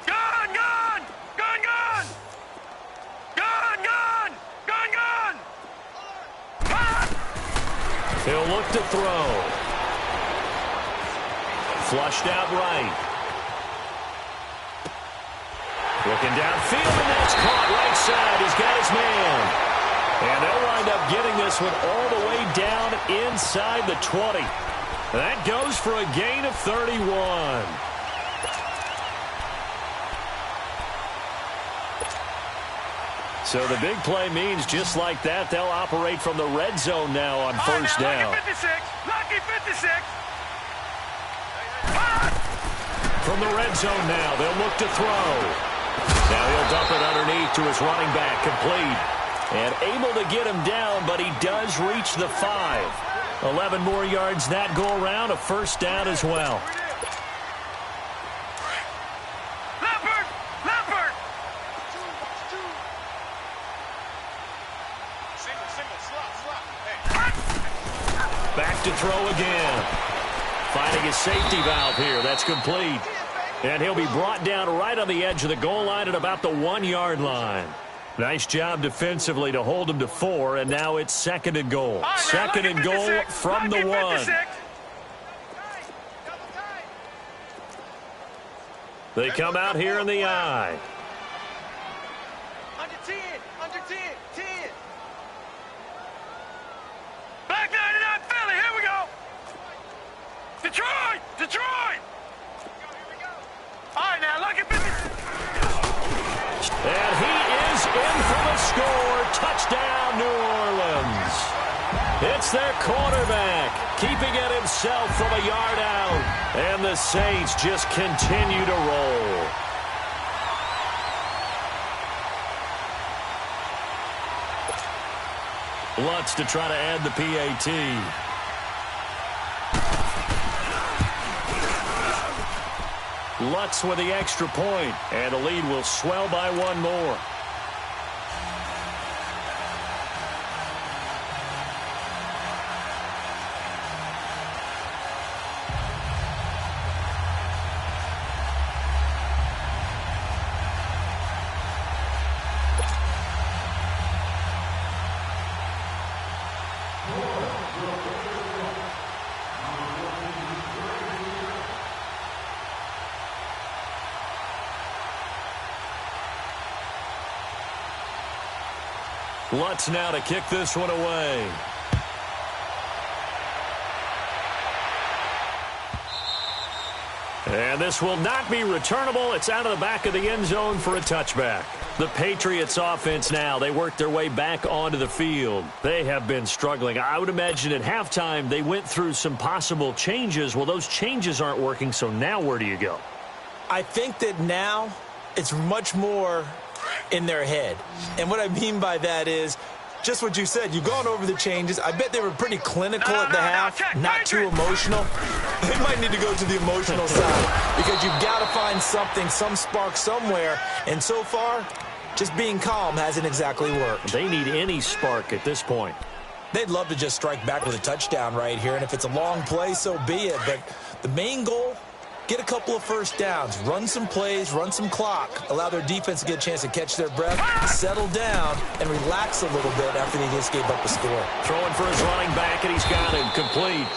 Gun, gun! Gun, gun! Gun, gun! Gun, gun! Ah! He'll look to throw. Flushed out right. Looking downfield, and that's caught right side. He's got his man. And they'll wind up getting this one all the way down inside the 20. That goes for a gain of 31. So the big play means just like that, they'll operate from the red zone now on first down. Lucky 56! Lucky 56! From the red zone now, they'll look to throw. Now he'll dump it underneath to his running back, complete. And able to get him down, but he does reach the 5. 11 more yards that go around, a first down as well. Leopard! Leopard! Back to throw again. Finding his safety valve here. That's complete. And he'll be brought down right on the edge of the goal line at about the 1-yard line. Nice job defensively to hold him to 4, and now it's second and goal. Second and goal from the 1. They come out here in the I. Under 10, 10. Back 99 Philly, here we go. Detroit. All right, now, lucky 50. And he is in for the score. Touchdown, New Orleans. It's their quarterback, keeping it himself from a yard out. And the Saints just continue to roll. Lutz to try to add the PAT. Lutz with the extra point, and the lead will swell by 1 more. Lutz now to kick this one away. And this will not be returnable. It's out of the back of the end zone for a touchback. The Patriots offense now, they worked their way back onto the field. They have been struggling. I would imagine at halftime they went through some possible changes. Well, those changes aren't working, so now where do you go? I think that now it's much more in their head. And what I mean by that is just what you said. You've gone over the changes. I bet they were pretty clinical at the half, not too emotional. They might need to go to the emotional side because you've got to find something, some spark somewhere. And so far, just being calm hasn't exactly worked. They need any spark at this point. They'd love to just strike back with a touchdown right here. And if it's a long play, so be it. But the main goal, get a couple of first downs, run some plays, run some clock, allow their defense to get a chance to catch their breath, settle down, and relax a little bit after they just gave up the score. Throwing for his running back, and he's got him complete.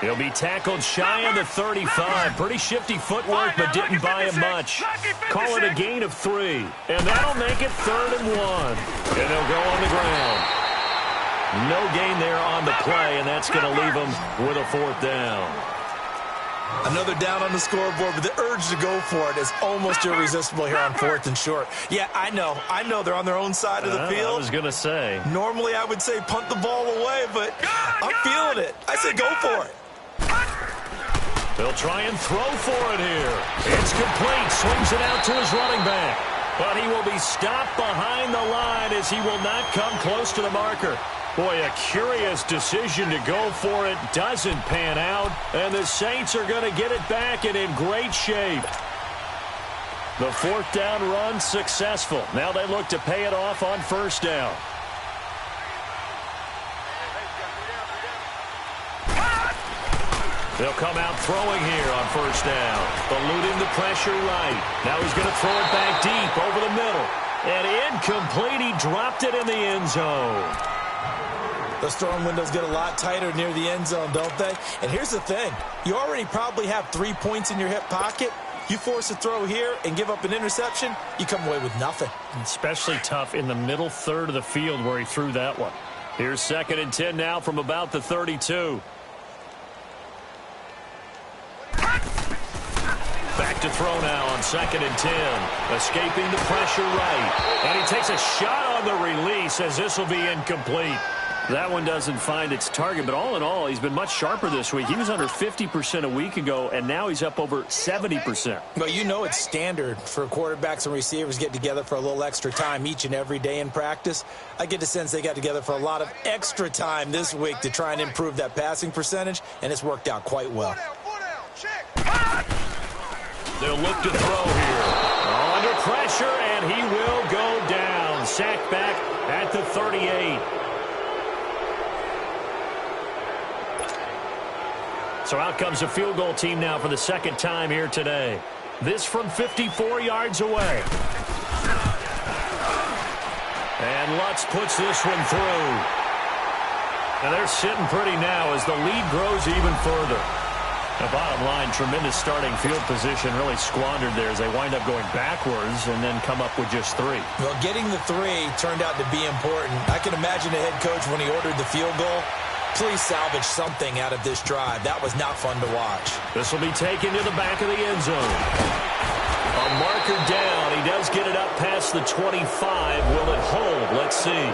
He'll be tackled shy of the 35. Pretty shifty footwork, but didn't buy him much. Call it a gain of 3, and that'll make it 3rd and 1. And they'll go on the ground. No gain there on the play, and that's going to leave them with a 4th down. Another down on the scoreboard, but the urge to go for it is almost irresistible here on 4th and short. Yeah, I know they're on their own side of the field. I was going to say. Normally I would say punt the ball away, but I'm feeling it. I say go for it. They'll try and throw for it here. It's complete. Swings it out to his running back. But he will be stopped behind the line as he will not come close to the marker. Boy, a curious decision to go for it. Doesn't pan out. And the Saints are going to get it back and in great shape. The 4th down run successful. Now they look to pay it off on 1st down. They'll come out throwing here on first down. Eluding the pressure right. Now he's going to throw it back deep over the middle. And incomplete. He dropped it in the end zone. Those throwing windows get a lot tighter near the end zone, don't they? And here's the thing. You already probably have 3 points in your hip pocket. You force a throw here and give up an interception, you come away with nothing. Especially tough in the middle third of the field where he threw that one. Here's 2nd and 10 now from about the 32. Back to throw now on 2nd and 10. Escaping the pressure right. And he takes a shot on the release as this will be incomplete. That one doesn't find its target, but all in all, he's been much sharper this week. He was under 50% a week ago, and now he's up over 70%. Well, you know it's standard for quarterbacks and receivers get together for a little extra time each and every day in practice. I get the sense they got together for a lot of extra time this week to try and improve that passing percentage, and it's worked out quite well. They'll look to throw here. Under pressure, and he will go down. Sacked back at the 38. So out comes a field goal team now for the 2nd time here today. This from 54 yards away. And Lutz puts this one through. Now they're sitting pretty now as the lead grows even further. The bottom line, tremendous starting field position, really squandered there as they wind up going backwards and then come up with just 3. Well, getting the 3 turned out to be important. I can imagine the head coach when he ordered the field goal. Please salvage something out of this drive. That was not fun to watch. This will be taken to the back of the end zone. A marker down. He does get it up past the 25. Will it hold? Let's see.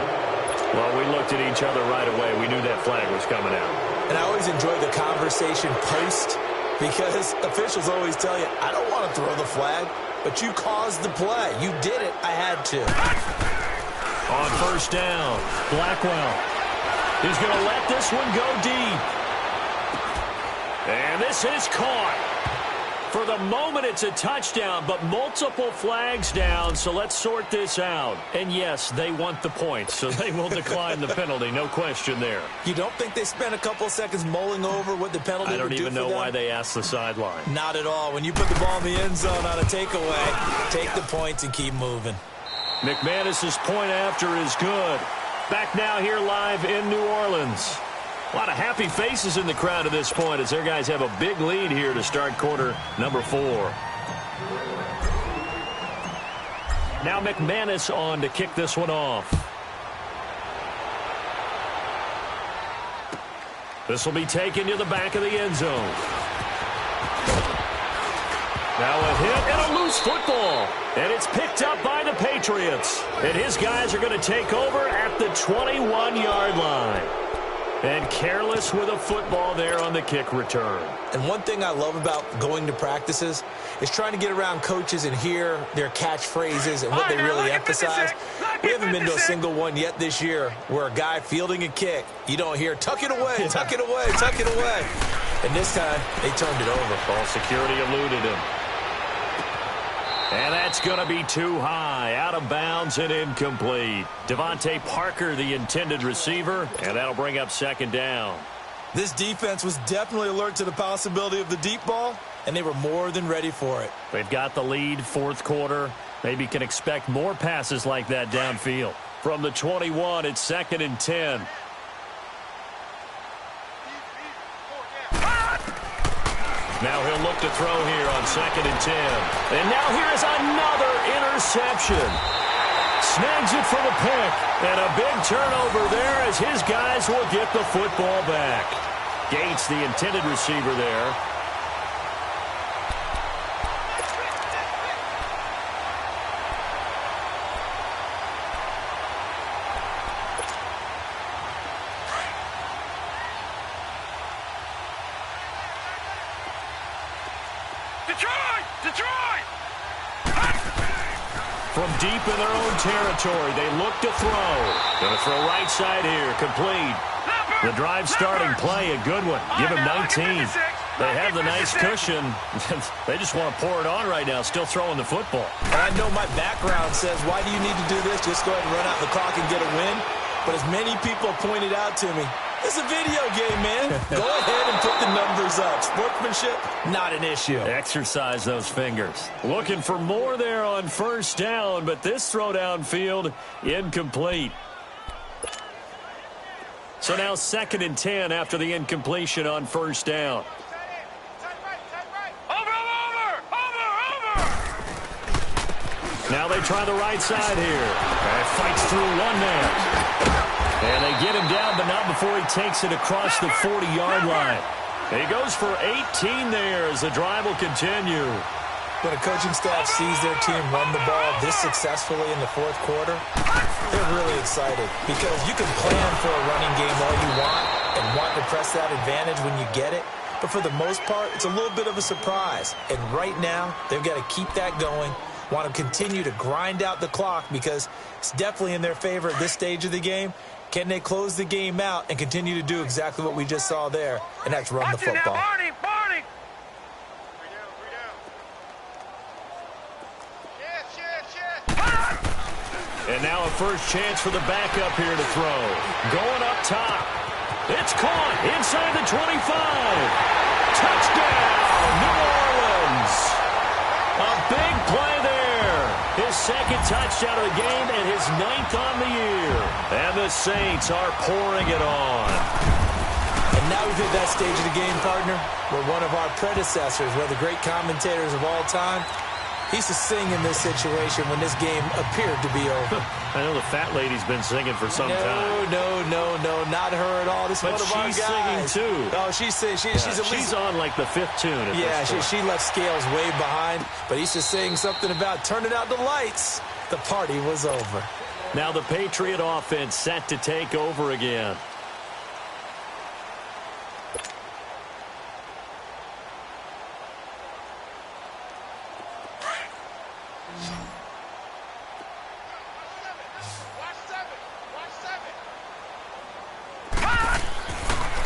Well, we looked at each other right away. We knew that flag was coming out. And I always enjoy the conversation post because officials always tell you, I don't want to throw the flag, but you caused the play. You did it. I had to. On first down, Blackwell is going to let this one go deep. And this is caught. For the moment, it's a touchdown, but multiple flags down, so let's sort this out. And yes, they want the points, so they will decline the penalty, no question there. You don't think they spent a couple of seconds mulling over what the penalty would do for them? I don't even know why they asked the sideline. Not at all. When you put the ball in the end zone on a takeaway, take the points and keep moving. McManus's point after is good. Back now here live in New Orleans. A lot of happy faces in the crowd at this point as their guys have a big lead here to start quarter number 4. Now McManus on to kick this one off. This will be taken to the back of the end zone. Now a hit and a loose football. And it's picked up by the Patriots. And his guys are going to take over at the 21-yard line. And careless with a football there on the kick return. And one thing I love about going to practices is trying to get around coaches and hear their catchphrases and what they really emphasize. We haven't been to a single one yet this year where a guy fielding a kick, you don't hear, tuck it away, tuck it away, tuck it away. And this time, they turned it over. Ball security eluded him. And that's going to be too high, out of bounds and incomplete. Devontae Parker, the intended receiver, and that'll bring up 2nd down. This defense was definitely alert to the possibility of the deep ball, and they were more than ready for it. They've got the lead, 4th quarter. Maybe can expect more passes like that downfield. From the 21, it's 2nd and 10. Now he'll look to throw here on 2nd and 10. And now here is another interception. Snags it for the pick. And a big turnover there as his guys will get the football back. Gates, the intended receiver there. Detroit! From deep in their own territory, they look to throw. Going to throw right side here, complete. The drive starting play, a good one. Give him 19. They have the nice cushion. They just want to pour it on right now, still throwing the football. And I know my background says, why do you need to do this? Just go ahead and run out the clock and get a win. But as many people pointed out to me, It's a video game, man. Go ahead and put the numbers up. Sportsmanship, not an issue. Exercise those fingers. Looking for more there on first down, but this throw downfield, incomplete. So now 2nd and 10 after the incompletion on first down. Now they try the right side here. And fights through one man. And they get him down, but not before he takes it across the 40-yard line. He goes for 18 there as the drive will continue. When a coaching staff sees their team run the ball this successfully in the fourth quarter, they're really excited. Because you can plan for a running game all you want and want to press that advantage when you get it. But for the most part, it's a little bit of a surprise. And right now, they've got to keep that going. Want to continue to grind out the clock because it's definitely in their favor at this stage of the game. Can they close the game out and continue to do exactly what we just saw there, and that's run the football. Barney. And now a first chance for the backup here to throw. Going up top. It's caught inside the 25. Touchdown, New Orleans. A big play there. His second touchdown of the game and his 9th on the year. And the Saints are pouring it on. And now we've hit that stage of the game, partner, where one of our predecessors, one of the great commentators of all time, he used to sing in this situation when this game appeared to be over. I know the fat lady's been singing for some time. No, not her at all. This is one of our guys. But she's singing too. Oh, she's she's on like the 5th tune at this point. She left Scales way behind, but he's just saying something about turning out the lights. The party was over. Now the Patriot offense set to take over again.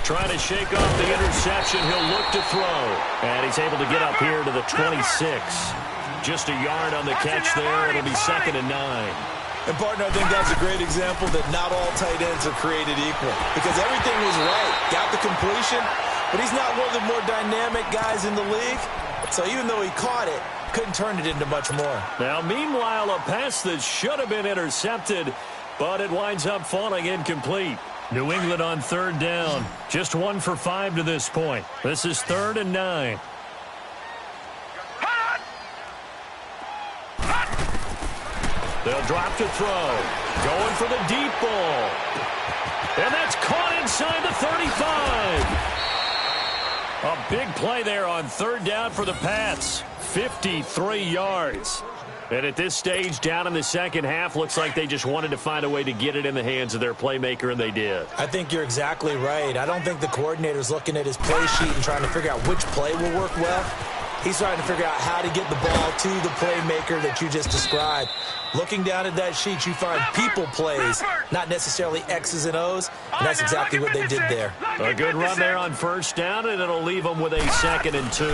Trying to shake off the interception. He'll look to throw. And he's able to get up here to the 26. Just a yard on the catch there. It'll be 2nd and 9. And, partner, I think that's a great example that not all tight ends are created equal. Because everything was right. Got the completion, but he's not one of the more dynamic guys in the league. So even though he caught it, couldn't turn it into much more. Now, meanwhile, a pass that should have been intercepted, but it winds up falling incomplete. New England on 3rd down. Just 1 for 5 to this point. This is 3rd and 9. They'll drop to throw. Going for the deep ball. And that's caught inside the 35. A big play there on 3rd down for the Pats. 53 yards. And at this stage, down in the second half, looks like they just wanted to find a way to get it in the hands of their playmaker, and they did. I think you're exactly right. I don't think the coordinator's looking at his play sheet and trying to figure out which play will work well. He's trying to figure out how to get the ball to the playmaker that you just described. Looking down at that sheet, you find people plays, not necessarily X's and O's, and that's exactly what they did there. A good run there on first down, and it'll leave them with a 2nd and 2.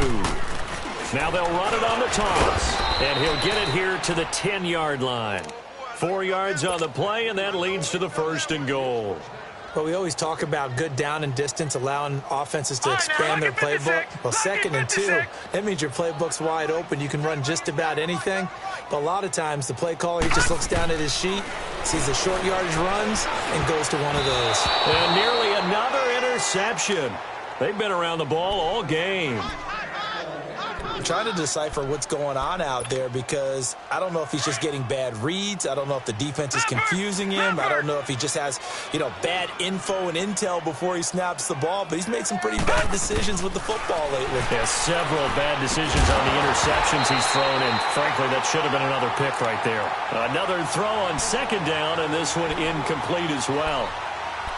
Now they'll run it on the toss, and he'll get it here to the 10-yard line. 4 yards on the play, and that leads to the 1st and goal. But we always talk about good down and distance, allowing offenses to expand their playbook. Well, 2nd and 2, that means your playbook's wide open. You can run just about anything. But a lot of times, the play caller, he just looks down at his sheet, sees the short yardage runs, and goes to one of those. And nearly another interception. They've been around the ball all game. I'm trying to decipher what's going on out there because I don't know if he's just getting bad reads. I don't know if the defense is confusing him. I don't know if he just has, bad info and intel before he snaps the ball. But he's made some pretty bad decisions with the football lately. Yeah, several bad decisions on the interceptions he's thrown, and frankly, that should have been another pick right there. Another throw on 2nd down, and this one incomplete as well.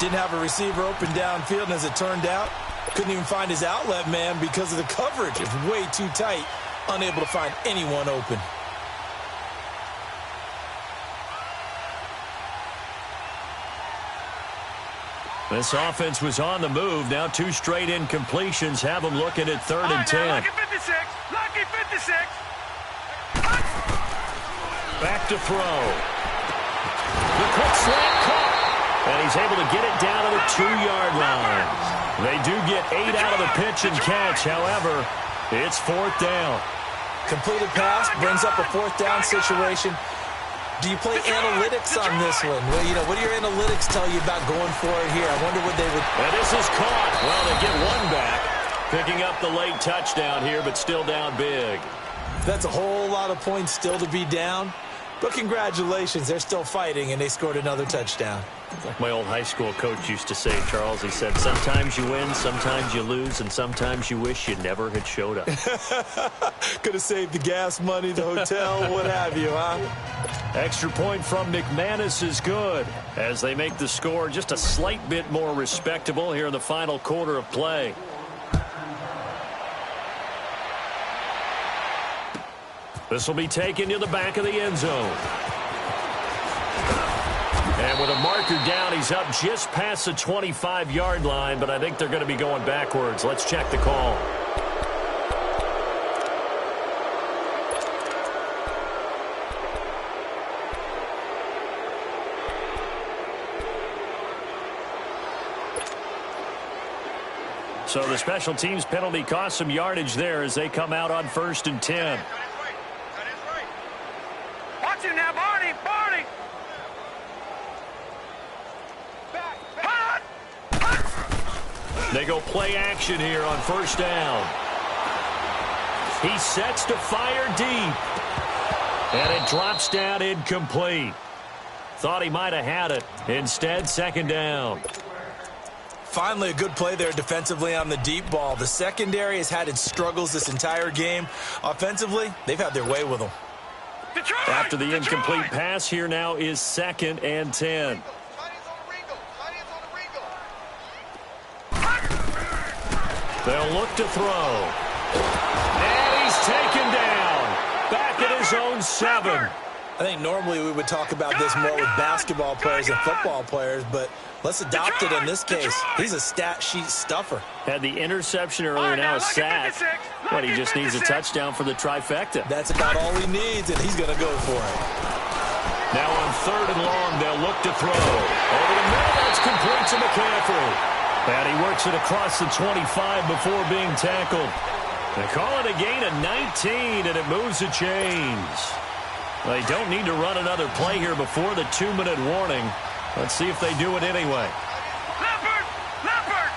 Didn't have a receiver open downfield, and as it turned out, couldn't even find his outlet man because of the coverage. It's way too tight, unable to find anyone open. This offense was on the move. Now 2 straight incompletions have them looking at 3rd and 10. Lucky 56. Lucky 56. Back to throw. The quick slant caught. And he's able to get it down to the 2-yard line. They do get 8 out of the pitch and catch. However, it's 4th down. Completed pass brings up a 4th down situation. Do you play analytics on this one? Well, you know, what do your analytics tell you about going for it here? I wonder what they would... And this is caught. Well, they get one back. Picking up the late touchdown here, but still down big. That's a whole lot of points still to be down. But congratulations, they're still fighting, and they scored another touchdown. Like my old high school coach used to say, Charles, he said, sometimes you win, sometimes you lose, and sometimes you wish you never had showed up. Could have saved the gas money, the hotel, what have you, huh? Extra point from McManus is good as they make the score just a slight bit more respectable here in the final quarter of play. This will be taken to the back of the end zone. And with a marker down, he's up just past the 25-yard line, but I think they're going to be going backwards. Let's check the call. So the special teams penalty cost some yardage there as they come out on 1st and 10. Watch him now, Barney! Barney! They go play action here on 1st down. He sets to fire deep. And it drops down incomplete. Thought he might have had it. Instead, 2nd down. Finally, a good play there defensively on the deep ball. The secondary has had its struggles this entire game. Offensively, they've had their way with them. Detroit! After the incomplete pass, here now is 2nd and 10. They'll look to throw. And he's taken down. Back at his own 7. I think normally we would talk about this more with basketball players and football players, but let's adopt it in this case. He's a stat sheet stuffer. Had the interception earlier, now a sack. But he just needs a touchdown for the trifecta. That's about all he needs, and he's going to go for it. Now on 3rd and long, they'll look to throw. Over the middle, that's complete to McCaffrey. And he works it across the 25 before being tackled. They call it a gain of 19, and it moves the chains. They don't need to run another play here before the 2-minute warning. Let's see if they do it anyway. Leopard! Leopard!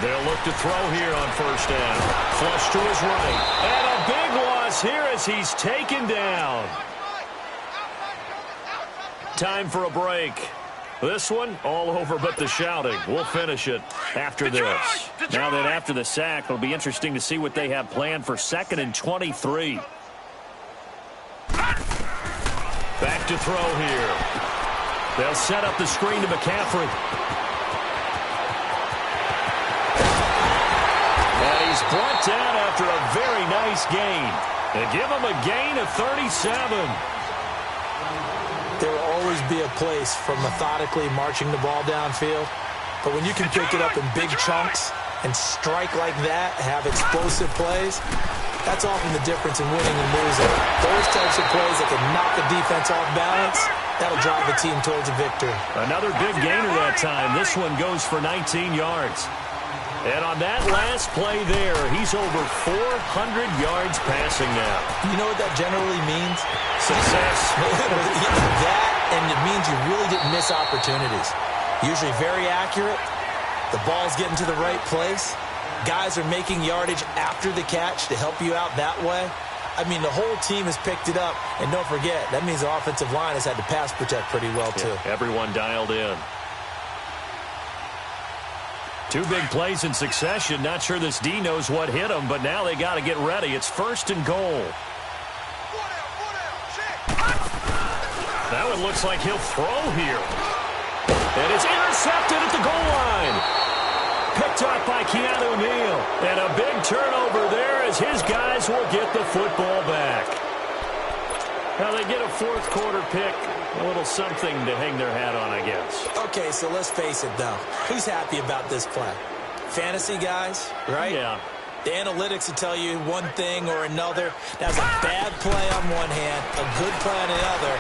They'll look to throw here on 1st down. Flush to his right. And a big loss here as he's taken down. Time for a break. This one, all over but the shouting. We'll finish it after this. Now that after the sack, it'll be interesting to see what they have planned for 2nd and 23. Back to throw here. They'll set up the screen to McCaffrey. And he's brought down after a very nice gain. They give him a gain of 37. There will always be a place for methodically marching the ball downfield. But when you can pick it up in big chunks and strike like that, have explosive plays, that's often the difference in winning and losing. Those types of plays that can knock a defense off balance, that'll drive the team towards a victory. Another big gainer that time. This one goes for 19 yards. And on that last play there, he's over 400 yards passing now. You know what that generally means? Success. That, and it means you really didn't miss opportunities. Usually very accurate. The ball's getting to the right place. Guys are making yardage after the catch to help you out that way. I mean, the whole team has picked it up. And don't forget, that means the offensive line has had to pass protect pretty well, too. Yeah, everyone dialed in. 2 big plays in succession. Not sure this D knows what hit him, but now they got to get ready. It's 1st and goal. That one looks like he'll throw here. And it's intercepted at the goal line. Picked up by Keanu Neal. And a big turnover there as his guys will get the football back. Now they get a 4th quarter pick. A little something to hang their hat on, I guess. Okay, so let's face it, though. Who's happy about this play? Fantasy guys, right? Yeah. The analytics will tell you one thing or another. That's a bad play on one hand, a good play on the other.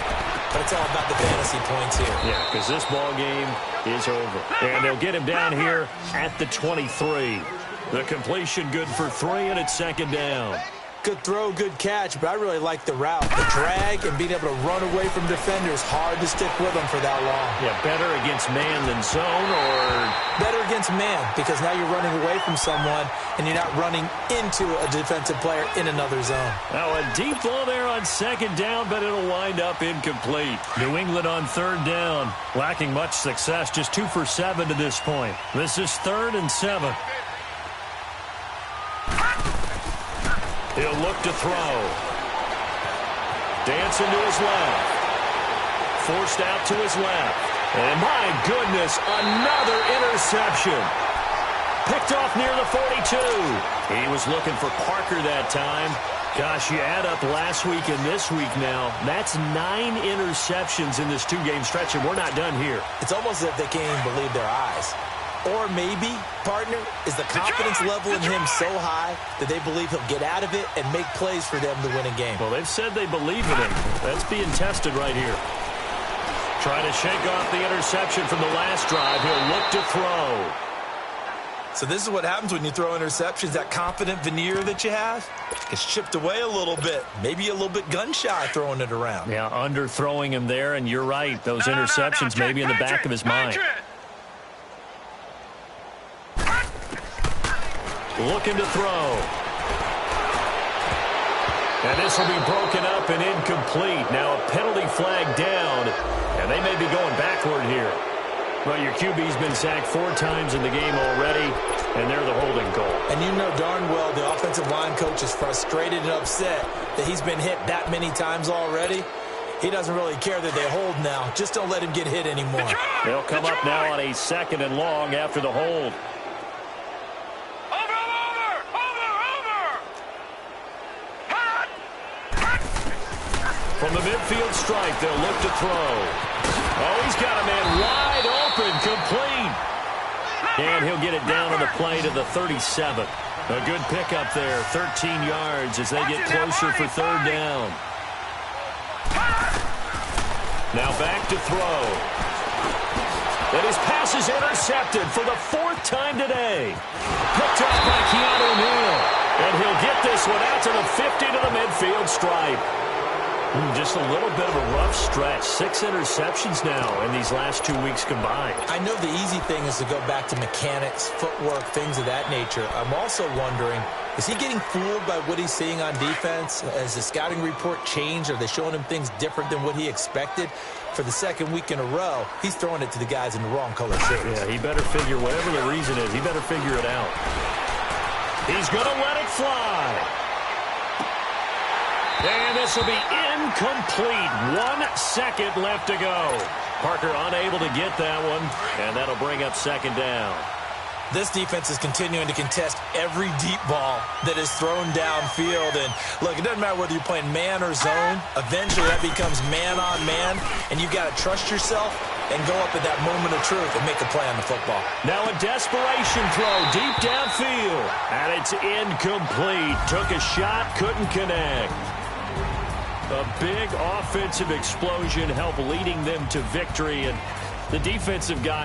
but it's all about the fantasy points here. Yeah, because this ball game is over. And they'll get him down here at the 23. The completion good for 3, and it's second down. Good throw, good catch, but I really like the route. The drag and being able to run away from defenders, hard to stick with them for that long. Yeah, better against man than zone, or better against man, because now you're running away from someone and you're not running into a defensive player in another zone. Now a deep ball there on second down, but it'll wind up incomplete. New England on third down, lacking much success, just 2 for 7 to this point. This is 3rd and 7. He'll look to throw. Dancing to his left. Forced out to his left. And my goodness, another interception. Picked off near the 42. He was looking for Parker that time. Gosh, you add up last week and this week now. That's 9 interceptions in this 2-game stretch, and we're not done here. It's almost as if they can't even believe their eyes. Or maybe, partner, is the confidence level in him so high that they believe he'll get out of it and make plays for them to win a game. Well, they've said they believe in him. That's being tested right here. Trying to shake off the interception from the last drive. He'll look to throw. So this is what happens when you throw interceptions. That confident veneer that you have gets chipped away a little bit. Maybe a little bit gun-shy throwing it around. Yeah, underthrowing him there, and you're right. Those interceptions maybe in the back of his mind. Looking to throw. And this will be broken up and incomplete. Now a penalty flag down, and they may be going backward here. Well, your QB's been sacked 4 times in the game already, and they're the holding goal. And you know darn well the offensive line coach is frustrated and upset that he's been hit that many times already. He doesn't really care that they hold now. Just don't let him get hit anymore. They'll come up now on a 2nd and long after the hold. From the midfield stripe, they'll look to throw. Oh, he's got a man wide open, complete. And he'll get it down on the play to the 37. A good pickup there, 13 yards as they get closer for 3rd down. Now back to throw. And his pass is intercepted for the 4th time today. Picked up by Keanu Neal. And he'll get this one out to the 50 to the midfield stripe. Just a little bit of a rough stretch. 6 interceptions now in these last 2 weeks combined. I know the easy thing is to go back to mechanics, footwork, things of that nature. I'm also wondering, is he getting fooled by what he's seeing on defense? Has the scouting report changed? Are they showing him things different than what he expected? For the 2nd week in a row, he's throwing it to the guys in the wrong color shirts. Yeah, he better figure, whatever the reason is, he better figure it out. He's going to let it fly. And this will be incomplete. 1 second left to go. Parker unable to get that one, and that'll bring up 2nd down. This defense is continuing to contest every deep ball that is thrown downfield. And, look, it doesn't matter whether you're playing man or zone. Eventually, that becomes man-on-man, and you've got to trust yourself and go up at that moment of truth and make a play on the football. Now a desperation throw deep downfield, and it's incomplete. Took a shot, couldn't connect. A big offensive explosion helped leading them to victory, and the defensive guy